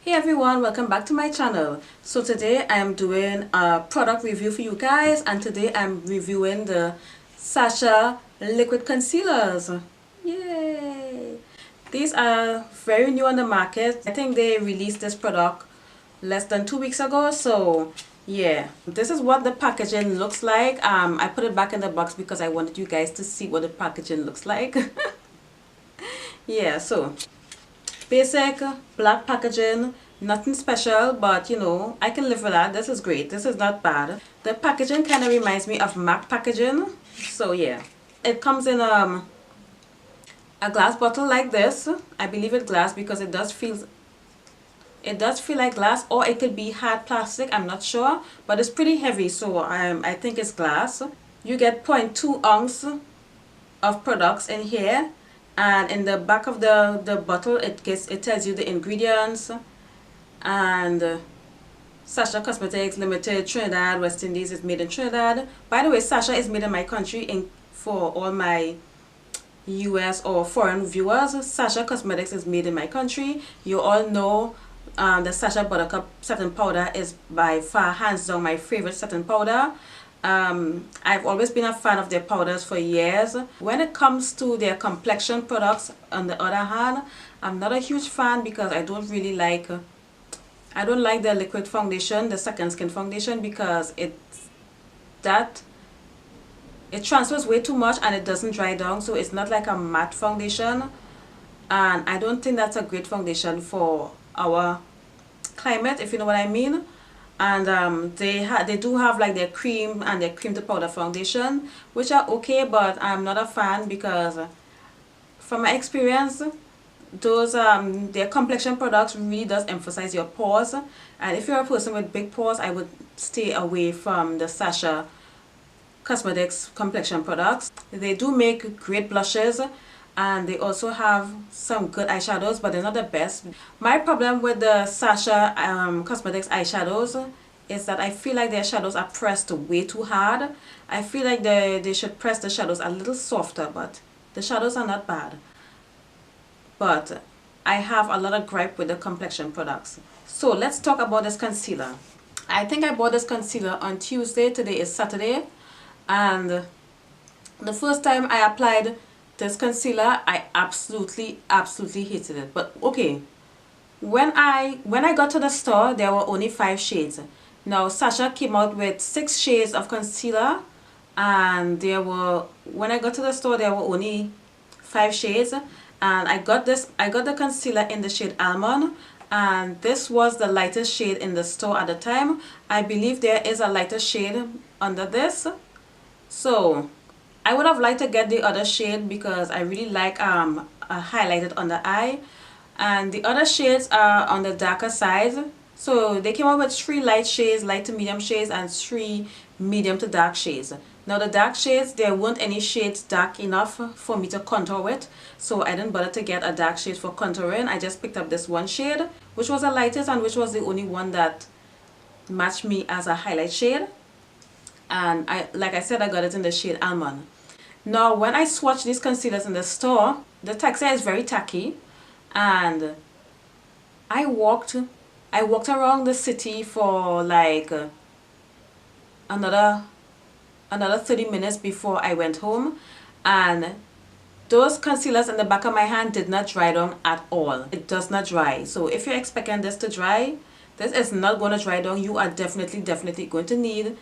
Hey everyone, welcome back to my channel. So today I am doing a product review for you guys, and today I'm reviewing the Sacha Liquid Concealers. Yay! These are very new on the market. I think they released this product less than 2 weeks ago, so yeah. This is what the packaging looks like. I put it back in the box because I wanted you guys to see what the packaging looks like. Yeah, so basic black packaging, nothing special, but you know, I can live with that. This is great. This is not bad. The packaging kind of reminds me of MAC packaging. So yeah, it comes in a glass bottle like this. I believe it's glass because it does feel like glass, or it could be hard plastic. I'm not sure, but it's pretty heavy, so I think it's glass. You get zero point 0.2 ounce of products in here, and in the back of the bottle it tells you the ingredients. And Sacha Cosmetics Limited, Trinidad, West Indies, is made in Trinidad. By the way, Sacha is made in my country. For all my US or foreign viewers, Sacha Cosmetics is made in my country. You all know the Sacha Buttercup setting powder is by far hands down my favorite setting powder. I've always been a fan of their powders for years. When it comes to their complexion products, on the other hand, I'm not a huge fan because I don't like the liquid foundation, the second skin foundation, because that it transfers way too much and it doesn't dry down, so it's not like a matte foundation, and I don't think that's a great foundation for our climate, if you know what I mean. And they do have like their cream and their cream to powder foundation, which are okay, but I'm not a fan because from my experience, those their complexion products really does emphasize your pores, and if you're a person with big pores, I would stay away from the Sacha Cosmetics complexion products. They do make great blushes, and they also have some good eyeshadows, but they're not the best. My problem with the Sacha Cosmetics eyeshadows is that I feel like their shadows are pressed way too hard. I feel like they should press the shadows a little softer, but the shadows are not bad. But I have a lot of gripe with the complexion products. So let's talk about this concealer. I think I bought this concealer on Tuesday. Today is Saturday, and the first time I applied this concealer, I absolutely hated it. But okay, when I got to the store, there were only 5 shades. Now Sacha came out with 6 shades of concealer, and when I got to the store, there were only 5 shades. And I got the concealer in the shade Almond, and this was the lightest shade in the store at the time. I believe there is a lighter shade under this, so I would have liked to get the other shade because I really like a highlighted under eye, and the other shades are on the darker side. So they came out with 3 light shades, light to medium shades, and 3 medium to dark shades. Now the dark shades, there weren't any shades dark enough for me to contour with, so I didn't bother to get a dark shade for contouring. I just picked up this one shade, which was the lightest and which was the only one that matched me as a highlight shade. And like I said, I got it in the shade Almond. Now when I swatch these concealers in the store, the texture is very tacky, and I walked around the city for like another 30 minutes before I went home, and those concealers in the back of my hand did not dry down at all. It does not dry. So if you're expecting this to dry, this is not going to dry down. You are definitely going to need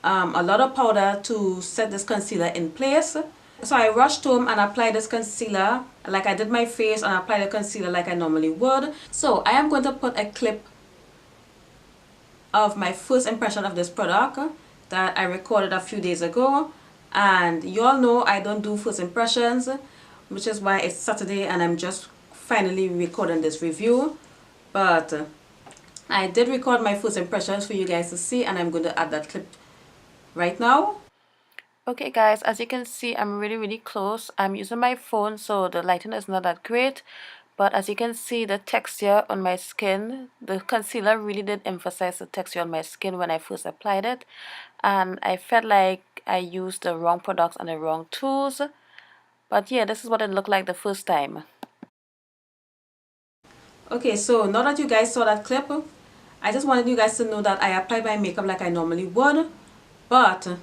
a lot of powder to set this concealer in place. So I rushed home and applied this concealer like I did my face, and applied the concealer like I normally would. So I am going to put a clip of my first impression of this product that I recorded a few days ago. And you all know I don't do first impressions, which is why it's Saturday and I'm just finally recording this review. But I did record my first impressions for you guys to see, and I'm going to add that clip right now. Okay guys, as you can see, I'm really close. I'm using my phone, so the lighting is not that great, but as you can see, the texture on my skin, the concealer really did emphasize the texture on my skin when I first applied it, and I felt like I used the wrong products and the wrong tools. But yeah, this is what it looked like the first time. Okay, so now that you guys saw that clip, I just wanted you guys to know that I applied my makeup like I normally would, but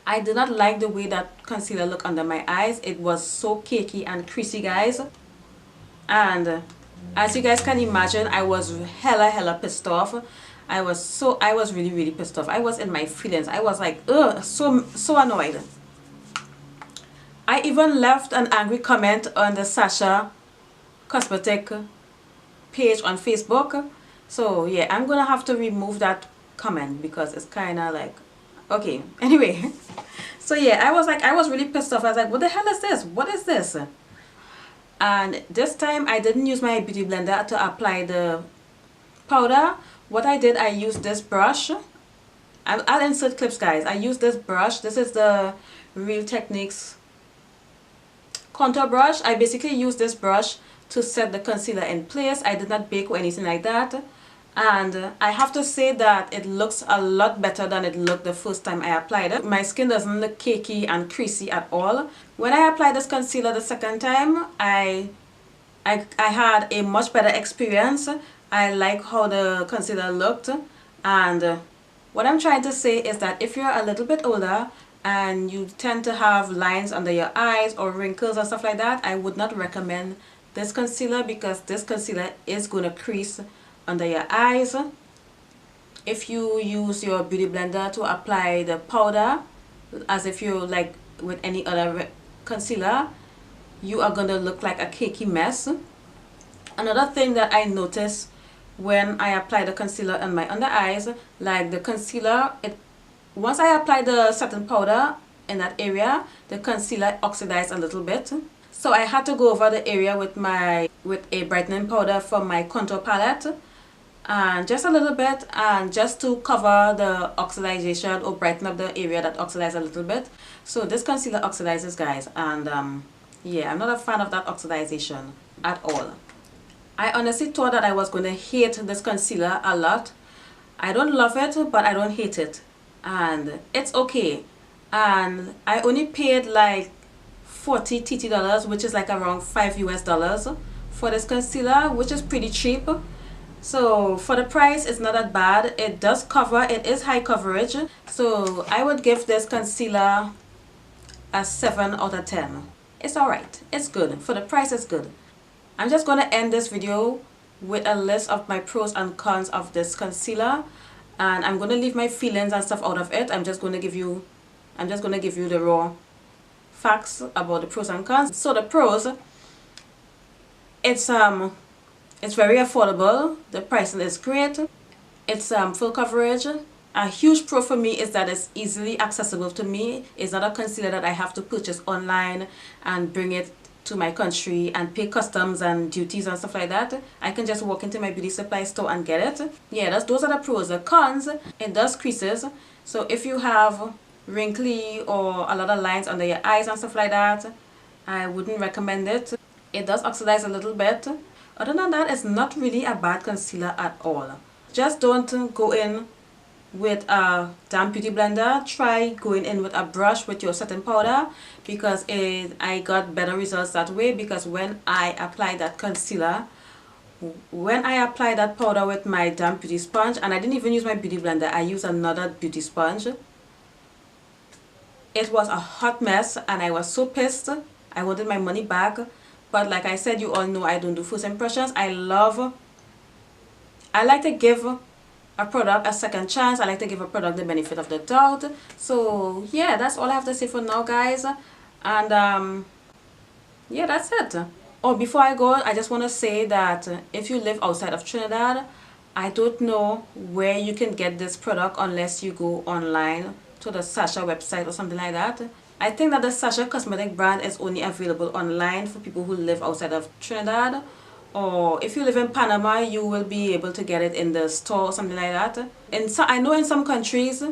I did not like the way that concealer looked under my eyes. It was so cakey and creasy, guys. And as you guys can imagine, I was hella pissed off. I was really pissed off. I was in my feelings. I was like, ugh, so annoyed. I even left an angry comment on the Sacha Cosmetic page on Facebook. So yeah, I'm gonna have to remove that comment because it's kind of like, okay, anyway. So yeah, I was really pissed off. I was like, what the hell is this? What is this? And this time I didn't use my beauty blender to apply the powder. What I did, I used this brush. I'll insert clips, guys. I used this brush. This is the Real Techniques contour brush. I basically used this brush to set the concealer in place. I did not bake or anything like that. And I have to say that it looks a lot better than it looked the first time I applied it. My skin doesn't look cakey and creasy at all. When I applied this concealer the second time, I had a much better experience. I like how the concealer looked. And what I'm trying to say is that if you're a little bit older and you tend to have lines under your eyes or wrinkles and stuff like that, I would not recommend this concealer because this concealer is going to crease under your eyes. If you use your beauty blender to apply the powder, as if you like with any other concealer, you are going to look like a cakey mess. Another thing that I noticed when I apply the concealer on my under eyes, like the concealer, once I apply the setting powder in that area, the concealer oxidized a little bit. So I had to go over the area with a brightening powder from my contour palette, and just a little bit, and just to cover the oxidization or brighten up the area that oxidized a little bit. So this concealer oxidizes, guys, and yeah, I'm not a fan of that oxidization at all. I honestly thought that I was going to hate this concealer a lot. I don't love it, but I don't hate it, and it's okay. And I only paid like 40 TT dollars, which is like around $5 US for this concealer, which is pretty cheap. So for the price, it's not that bad. It does cover, it is high coverage. So I would give this concealer a 7 out of 10. It's alright, it's good. For the price, it's good. I'm just going to end this video with a list of my pros and cons of this concealer, and I'm going to leave my feelings and stuff out of it. I'm just going to give you the raw facts about the pros and cons. So the pros, it's very affordable. The pricing is great. It's full coverage. A huge pro for me is that it's easily accessible to me. It's not a concealer that I have to purchase online and bring it to my country and pay customs and duties and stuff like that. I can just walk into my beauty supply store and get it. Yeah, those are the pros. The cons, it does creases. So if you have wrinkly or a lot of lines under your eyes and stuff like that, I wouldn't recommend it. It does oxidize a little bit. Other than that, it's not really a bad concealer at all. Just don't go in with a damp beauty blender. Try going in with a brush with your setting powder, because I got better results that way. Because when I applied that concealer, when I applied that powder with my damp beauty sponge, and I didn't even use my beauty blender, I used another beauty sponge, it was a hot mess and I was so pissed. I wanted my money back. But like I said, you all know I don't do first impressions. I like to give a product a second chance. I like to give a product the benefit of the doubt. So yeah, that's all I have to say for now, guys. And yeah, that's it. Oh, before I go, I just want to say that if you live outside of Trinidad, I don't know where you can get this product unless you go online to the Sacha website or something like that. I think that the Sacha Cosmetic brand is only available online for people who live outside of Trinidad. Or if you live in Panama, you will be able to get it in the store or something like that. And so I know in some countries,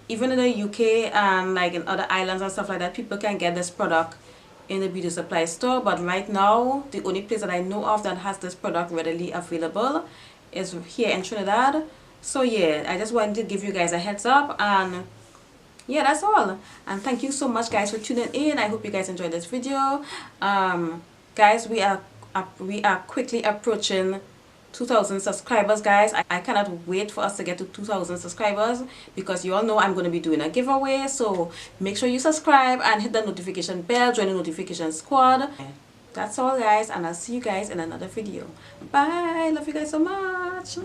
even in the UK and like in other islands and stuff like that, people can get this product in the beauty supply store. But right now, the only place that I know of that has this product readily available is here in Trinidad. So yeah, I just wanted to give you guys a heads up, and yeah, that's all. And thank you so much, guys, for tuning in. I hope you guys enjoyed this video. Guys, we are we are quickly approaching 2,000 subscribers, guys. I cannot wait for us to get to 2,000 subscribers, because you all know I'm going to be doing a giveaway. So make sure you subscribe and hit the notification bell, join the notification squad. That's all, guys, and I'll see you guys in another video. Bye. Love you guys so much.